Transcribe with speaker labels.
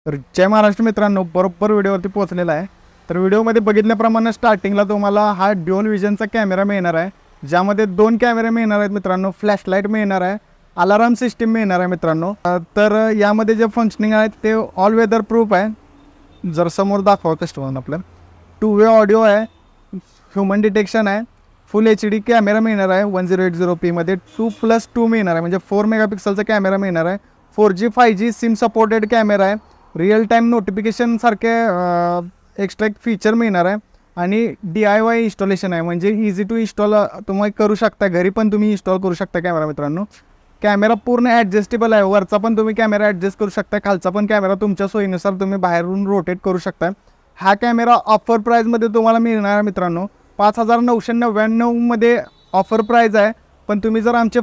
Speaker 1: तर जय महाराष्ट्र मित्रांनो, बरोबर व्हिडिओवरती पोहोचलेला आहे. तर व्हिडिओमध्ये बघितल्याप्रमाणे स्टार्टिंगला तुम्हाला हा ड्युअल विजनचा कॅमेरा मिळणार आहे, ज्यामध्ये 2 कॅमेरे मिळणार आहेत मित्रांनो. फ्लॅशलाईट मिळणार आहे, अलाराम सिस्टीम मिळणार आहे मित्रांनो. तर यामध्ये जे फंक्शनिंग आहेत ते ऑल वेदर प्रूफ आहे. जर समोर दाखवा कस्टमर आपलं 2 वे ऑडिओ आहे, ह्युमन डिटेक्शन आहे, फुल HD कॅमेरा मिळणार आहे 1080p मध्ये 2+2 मिळणार आहे, म्हणजे 4 मेगापिक्सलचा कॅमेरा मिळणार आहे. 4G 5G SIM supported camera आहे. रिअल टाईम नोटिफिकेशन सारखे एक्स्ट्रा एक फीचर मिळणार आहे. आणि DIY इन्स्टॉलेशन आहे, म्हणजे इझी टू इन्स्टॉल तुम्ही करू शकता, घरी पण तुम्ही इन्स्टॉल करू शकता कॅमेरा मित्रांनो. कॅमेरा पूर्ण ॲडजस्टेबल आहे, वरचा पण तुम्ही कॅमेरा ॲडजस्ट करू शकता, खालचा पण कॅमेरा तुमच्या सोयीनुसार तुम्ही बाहेरून रोटेट करू शकता. हा कॅमेरा ऑफर प्राईजमध्ये तुम्हाला मिळणार आहे मित्रांनो. 5,999 मध्ये ऑफर प्राईज आहे. पण तुम्ही जर आमचे